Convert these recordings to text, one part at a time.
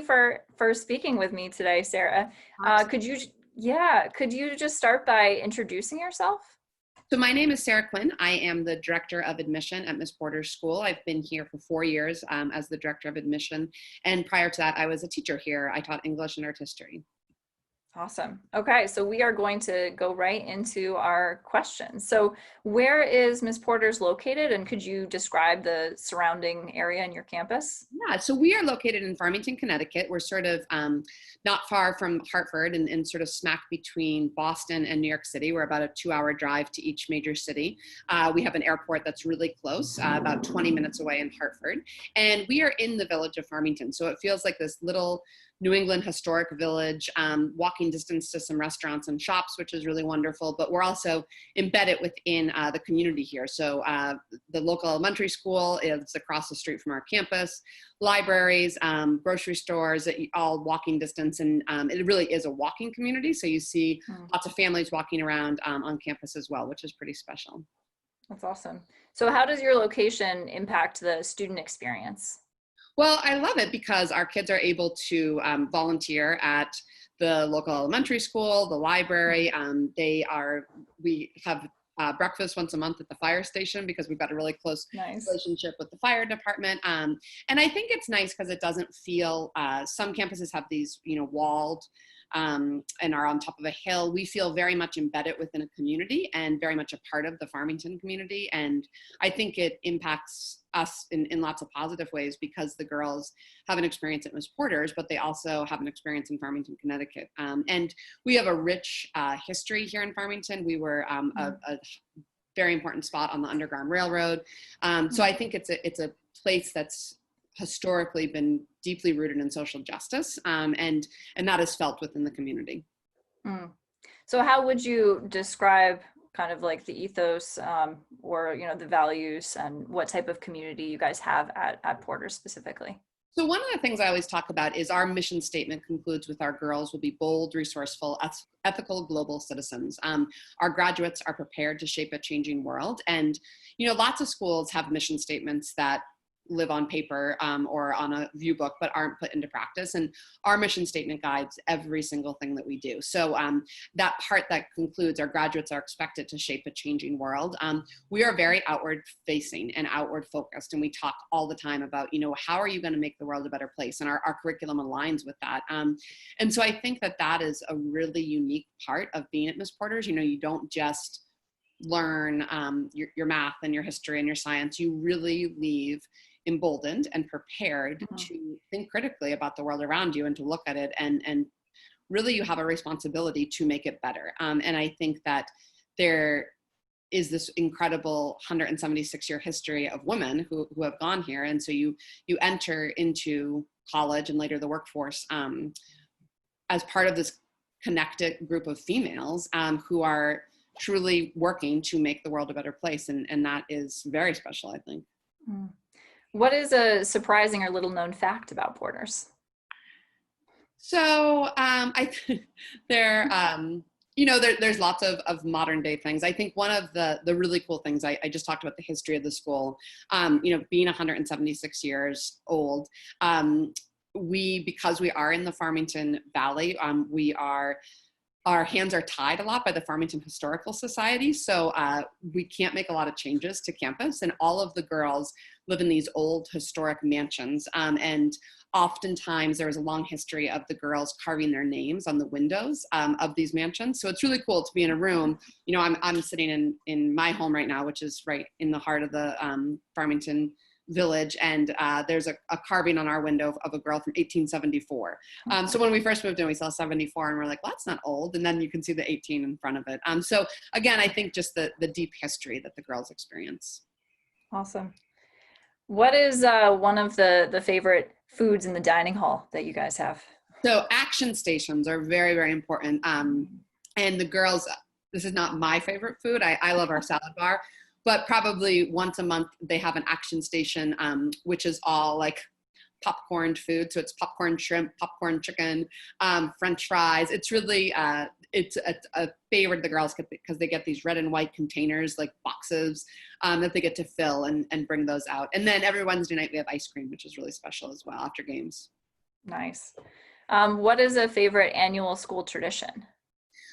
for speaking with me today, Sarah. Could you just start by introducing yourself? So my name is Sarah Quinn. I am the Director of Admission at Miss Porter's School. I've been here for 4 years as the Director of Admission. And prior to that, I was a teacher here. I taught English and art history. Awesome. Okay, so we are going to go right into our questions. So where is Miss Porter's located, and could you describe the surrounding area and your campus? Yeah, so we are located in Farmington, Connecticut. We're sort of not far from Hartford and sort of smack between Boston and New York City. We're about a 2-hour drive to each major city. We have an airport that's really close, about 20 minutes away in Hartford. And we are in the village of Farmington. So it feels like this little New England historic village, walking distance to some restaurants and shops, which is really wonderful. But we're also embedded within the community here. So the local elementary school is across the street from our campus, libraries, grocery stores, all walking distance. And it really is a walking community. So you see lots of families walking around on campus as well, which is pretty special. That's awesome. So how does your location impact the student experience? Well, I love it because our kids are able to volunteer at the local elementary school, the library. We have breakfast once a month at the fire station because we've got a really close relationship with the fire department. And I think it's nice because it doesn't feel, some campuses have these, walled and are on top of a hill. We feel very much embedded within a community and very much a part of the Farmington community. And I think it impacts us in lots of positive ways because the girls have an experience at Miss Porter's, but they also have an experience in Farmington, Connecticut. And we have a rich history here in Farmington. We were a very important spot on the Underground Railroad. So I think it's a place that's historically been deeply rooted in social justice, and that is felt within the community. So how would you describe kind of like the ethos or the values and what type of community you guys have at Porter specifically? So one of the things I always talk about is our mission statement concludes with our girls will be bold, resourceful, ethical global citizens. Our graduates are prepared to shape a changing world. And, lots of schools have mission statements that live on paper or on a view book, but aren't put into practice. And our mission statement guides every single thing that we do. So that part that concludes our graduates are expected to shape a changing world. We are very outward facing and outward focused. And we talk all the time about, how are you going to make the world a better place? And our curriculum aligns with that. And so I think that is a really unique part of being at Miss Porter's. You don't just learn your math and your history and your science. You really leave emboldened and prepared to think critically about the world around you and to look at it and really you have a responsibility to make it better. And I think that there is this incredible 176-year history of women who have gone here. And so you enter into college and later the workforce as part of this connected group of females who are truly working to make the world a better place. And that is very special, I think. What is a surprising or little known fact about Porter's? So I think there's lots of modern day things. I think one of the really cool things, I just talked about the history of the school, being 176 years old, because we are in the Farmington Valley, our hands are tied a lot by the Farmington Historical Society. So we can't make a lot of changes to campus, and all of the girls live in these old historic mansions. And oftentimes there is a long history of the girls carving their names on the windows of these mansions. So it's really cool to be in a room. I'm sitting in my home right now, which is right in the heart of the Farmington Village, and there's a carving on our window of a girl from 1874. So when we first moved in, we saw 74 and we're like, well, that's not old. And then you can see the 18 in front of it. So again, I think just the deep history that the girls experience. Awesome. What is one of the favorite foods in the dining hall that you guys have? So action stations are very, very important. And the girls, this is not my favorite food. I love our salad bar. But probably once a month, they have an action station, which is all like popcorn food. So it's popcorn shrimp, popcorn chicken, French fries. It's really, it's a favorite of the girls because they get these red and white containers, like boxes that they get to fill and bring those out. And then every Wednesday night we have ice cream, which is really special as well after games. Nice. What is a favorite annual school tradition?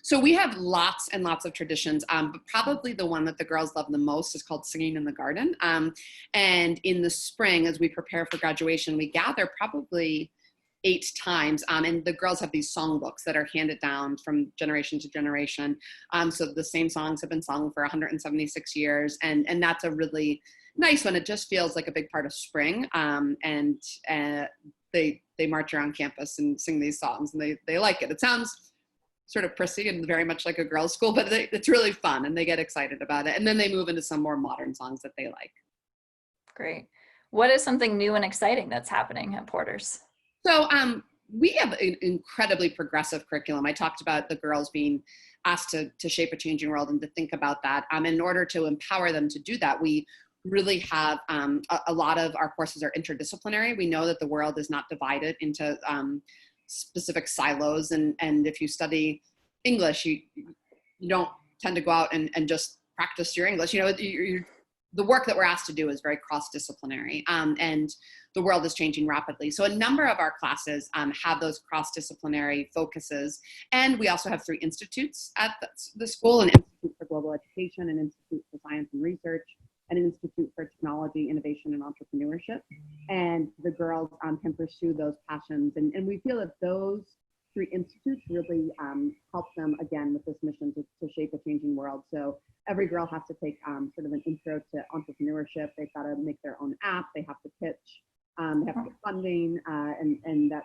So we have lots and lots of traditions, but probably the one that the girls love the most is called Singing in the Garden. And in the spring, as we prepare for graduation, we gather probably 8 times. And the girls have these songbooks that are handed down from generation to generation. So the same songs have been sung for 176 years. And that's a really nice one. It just feels like a big part of spring. And they march around campus and sing these songs, and they like it. It sounds sort of prissy and very much like a girls' school, but it's really fun, and they get excited about it. And then they move into some more modern songs that they like. Great. What is something new and exciting that's happening at Porter's? So we have an incredibly progressive curriculum. I talked about the girls being asked to shape a changing world and to think about that. In order to empower them to do that, we really have a lot of our courses are interdisciplinary. We know that the world is not divided into specific silos, and if you study English, you don't tend to go out and just practice your English. The work that we're asked to do is very cross-disciplinary, and the world is changing rapidly. So a number of our classes have those cross-disciplinary focuses, and we also have 3 institutes at the school: an Institute for Global Education, an Institute for Science and Research, and an Institute for Technology, Innovation, and Entrepreneurship. And the girls can pursue those passions. And we feel that those 3 institutes really help them, again, with this mission to shape a changing world. So every girl has to take sort of an intro to entrepreneurship. They've got to make their own app. They have to pitch. They have to get funding, and that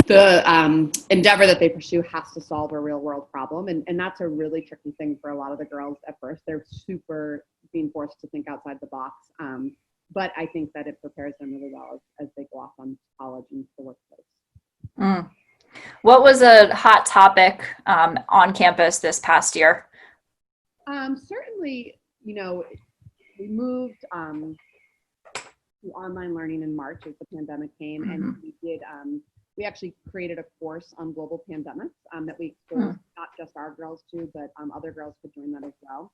the endeavor that they pursue has to solve a real world problem. And that's a really tricky thing for a lot of the girls at first. They're super being forced to think outside the box. But I think that it prepares them really well as they go off on college and the workplace. Mm. What was a hot topic on campus this past year? Certainly, we moved to online learning in March as the pandemic came, and we actually created a course on global pandemics that we exposed not just our girls to, but other girls could join that as well.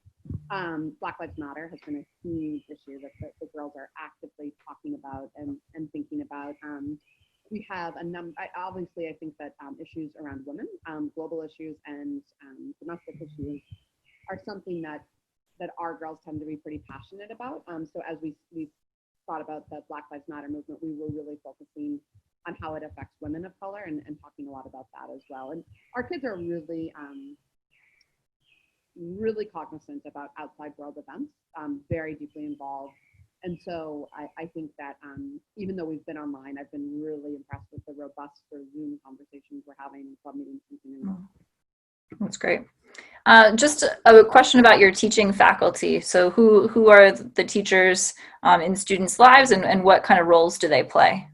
Black Lives Matter has been a huge issue that the girls are actively talking about and thinking about. We have a number, obviously, I think that issues around women, global issues and domestic issues are something that our girls tend to be pretty passionate about. So as we thought about the Black Lives Matter movement, we were really focusing on how it affects women of color and talking a lot about that as well. And our kids are really, really cognizant about outside world events, very deeply involved. And so I think that even though we've been online, I've been really impressed with the robust Zoom conversations we're having and club meetings continuing. That's great. Just a question about your teaching faculty. So who are the teachers in students' lives, and what kind of roles do they play?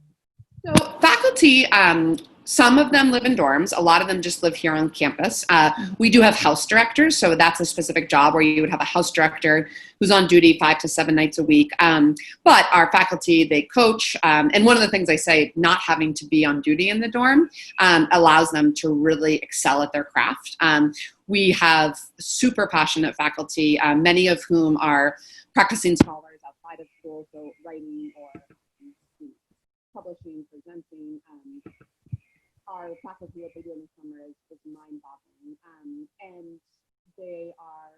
So faculty, some of them live in dorms. A lot of them just live here on campus. We do have house directors, so that's a specific job where you would have a house director who's on duty 5 to 7 nights a week. But our faculty, they coach. And one of the things I say, not having to be on duty in the dorm allows them to really excel at their craft. We have super passionate faculty, many of whom are practicing scholars outside of school, so writing or publishing, presenting. Our faculty, what they do in the summer is mind-boggling. And they are,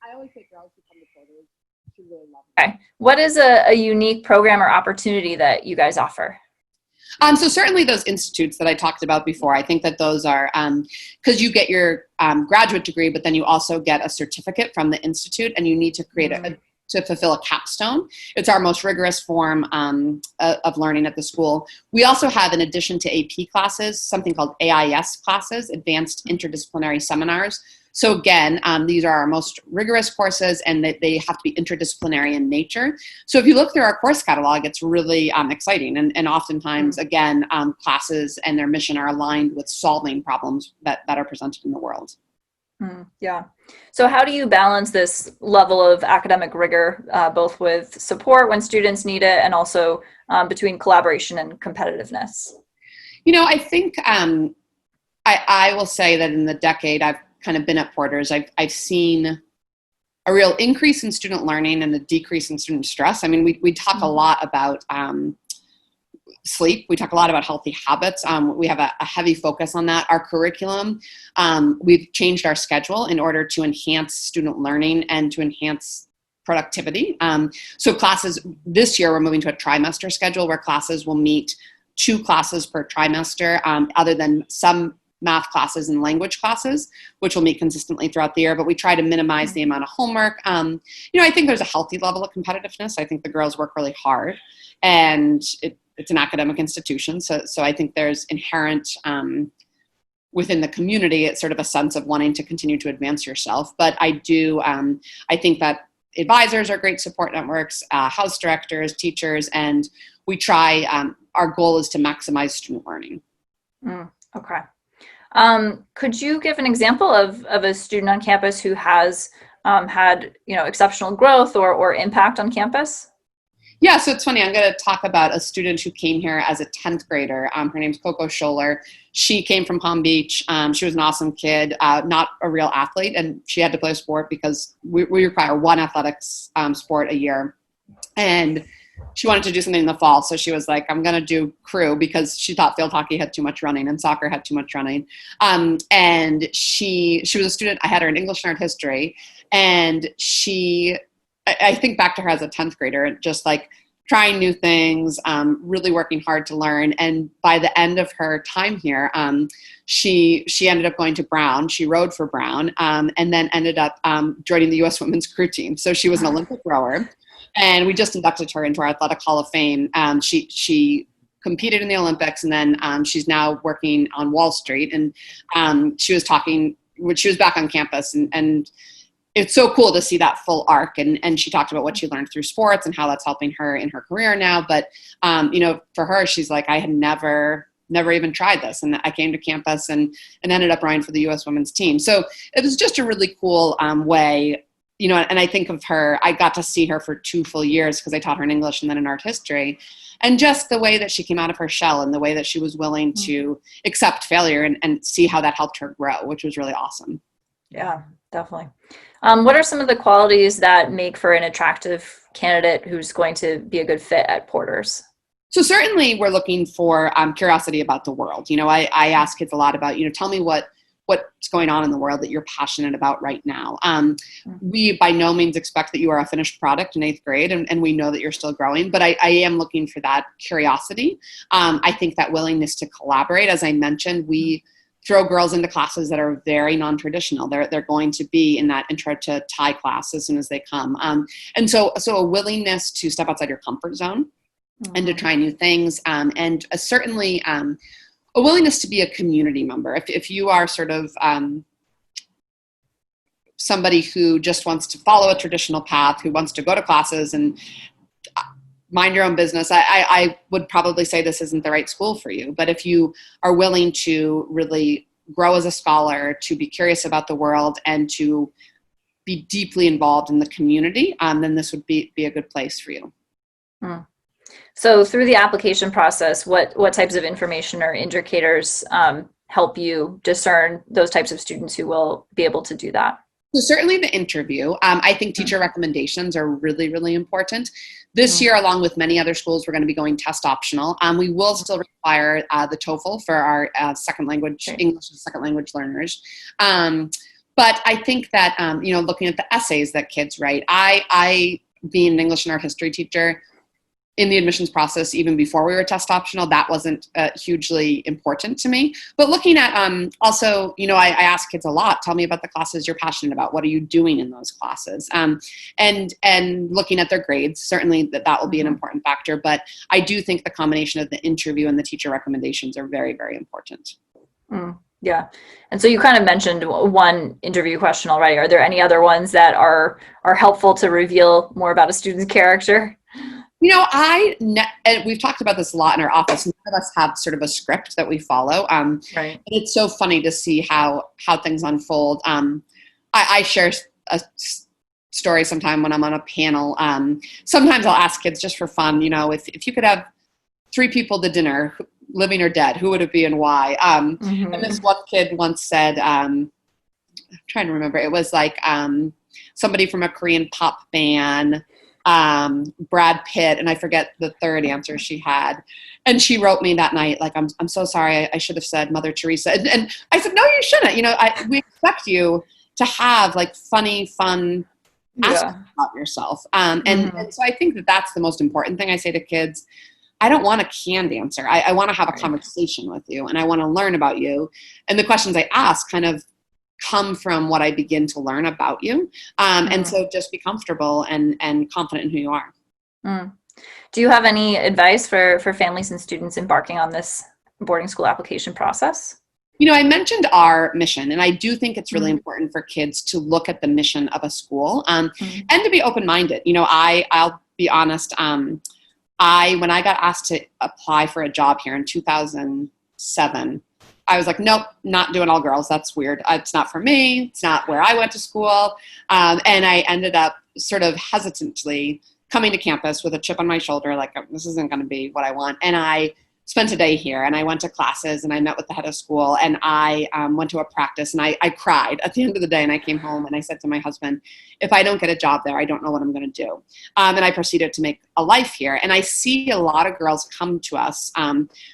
I always say girls who come to Porter's should really love it. Okay. What is a unique program or opportunity that you guys offer? So certainly those institutes that I talked about before, I think that those are, because you get your graduate degree, but then you also get a certificate from the institute, and you need to create to fulfill a capstone. It's our most rigorous form of learning at the school. We also have, in addition to AP classes, something called AIS classes, Advanced Interdisciplinary Seminars. So again, these are our most rigorous courses, and they have to be interdisciplinary in nature. So if you look through our course catalog, it's really exciting. And oftentimes, again, classes and their mission are aligned with solving problems that are presented in the world. Yeah. So how do you balance this level of academic rigor, both with support when students need it and also between collaboration and competitiveness? I think I will say that in the decade I've kind of been at Porter's, I've seen a real increase in student learning and a decrease in student stress. I mean, we talk a lot about sleep. We talk a lot about healthy habits. We have a heavy focus on that. Our curriculum, we've changed our schedule in order to enhance student learning and to enhance productivity. So classes, this year we're moving to a trimester schedule where classes will meet 2 classes per trimester, other than some math classes and language classes, which will meet consistently throughout the year, but we try to minimize the amount of homework. I think there's a healthy level of competitiveness. I think the girls work really hard, and it's an academic institution. So I think there's inherent within the community, it's sort of a sense of wanting to continue to advance yourself. But I think that advisors are great support networks, house directors, teachers, and we try, our goal is to maximize student learning. Okay. Could you give an example of a student on campus who has had, exceptional growth or impact on campus? Yeah, so it's funny. I'm going to talk about a student who came here as a 10th grader. Her name's Coco Scholler. She came from Palm Beach. She was an awesome kid, not a real athlete, and she had to play a sport because we require 1 athletics sport a year. And she wanted to do something in the fall, so she was like, I'm going to do crew, because she thought field hockey had too much running and soccer had too much running. And she was a student. I had her in English and art history, and I think back to her as a 10th grader, just like trying new things, really working hard to learn. And by the end of her time here, she ended up going to Brown. She rowed for Brown, and then ended up joining the U.S. women's crew team. So she was an Olympic rower, and we just inducted her into our athletic hall of fame. She competed in the Olympics, and then she's now working on Wall Street. And she was talking when she was back on campus, and it's so cool to see that full arc. And she talked about what she learned through sports and how that's helping her in her career now. But, for her, she's like, I had never even tried this. And I came to campus and ended up running for the U.S. women's team. So it was just a really cool way, and I think of her, I got to see her for 2 full years because I taught her in English and then in art history. And just the way that she came out of her shell and the way that she was willing to accept failure and see how that helped her grow, which was really awesome. Yeah, definitely. What are some of the qualities that make for an attractive candidate who's going to be a good fit at Porter's? So certainly we're looking for curiosity about the world. I ask kids a lot about, tell me what's going on in the world that you're passionate about right now. We by no means expect that you are a finished product in 8th grade, and we know that you're still growing, but I am looking for that curiosity. I think that willingness to collaborate. As I mentioned, we throw girls into classes that are very non-traditional. They're going to be in that intro to Thai class as soon as they come. And so a willingness to step outside your comfort zone and to try new things. And certainly a willingness to be a community member. If you are sort of somebody who just wants to follow a traditional path, who wants to go to classes and mind your own business, I would probably say this isn't the right school for you. But if you are willing to really grow as a scholar, to be curious about the world, and to be deeply involved in the community, then this would be a good place for you. So through the application process, what types of information or indicators help you discern those types of students who will be able to do that? So certainly the interview. I think teacher recommendations are really, really important. This year, along with many other schools, we're going to be going test optional. We will still require the TOEFL for our second language, English as a second language learners. But I think that, looking at the essays that kids write, I being an English and art history teacher, in the admissions process, even before we were test optional, that wasn't hugely important to me. But looking at also, I ask kids a lot, tell me about the classes you're passionate about. What are you doing in those classes? And looking at their grades, certainly that will be an important factor. But I do think the combination of the interview and the teacher recommendations are very, very important. Yeah. And so you kind of mentioned one interview question already. Are there any other ones that are helpful to reveal more about a student's character? And we've talked about this a lot in our office. None of us have sort of a script that we follow. Right. And it's so funny to see how things unfold. I share a story sometime when I'm on a panel. Sometimes I'll ask kids just for fun, if you could have 3 people to dinner, living or dead, who would it be and why? And this one kid once said, I'm trying to remember, it was like somebody from a Korean pop band, Brad Pitt, and I forget the third answer she had. And she wrote me that night, like, I'm so sorry, I should have said Mother Teresa. And I said, no, you shouldn't. You know, we expect you to have like funny, fun aspects about yourself. And so I think that that's the most important thing I say to kids. I don't want a canned answer. I want to have a conversation with you, and I want to learn about you. And the questions I ask kind of come from what I begin to learn about you. And so just be comfortable and confident in who you are. Do you have any advice for families and students embarking on this boarding school application process? You know, I mentioned our mission, and I do think it's really important for kids to look at the mission of a school and to be open-minded. You know, I'll be honest, when I got asked to apply for a job here in 2007, I was like, nope, not doing all girls. That's weird. It's not for me. It's not where I went to school. And I ended up sort of hesitantly coming to campus with a chip on my shoulder, like, this isn't going to be what I want. And I spent a day here, and I went to classes, and I met with the head of school, and I went to a practice, and I cried at the end of the day, and I came home, and I said to my husband, if I don't get a job there, I don't know what I'm going to do. And I proceeded to make a life here. And I see a lot of girls come to us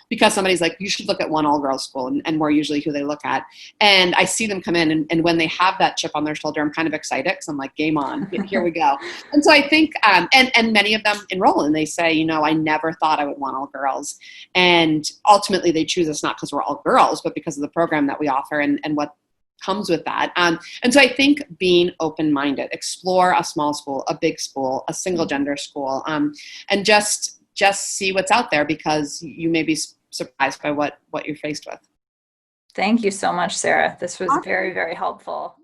because somebody's like, you should look at one all-girls school, and we're usually who they look at. And I see them come in, and when they have that chip on their shoulder, I'm kind of excited, because I'm like, game on, here we go. And so I think, and many of them enroll, and they say, you know, I never thought I would want all girls. And ultimately they choose us not because we're all girls, but because of the program that we offer and what comes with that. And so I think being open-minded, explore a small school, a big school, a single gender school, and just see what's out there, because you may be surprised by what you're faced with. Thank you so much, Sarah. This was very, very helpful.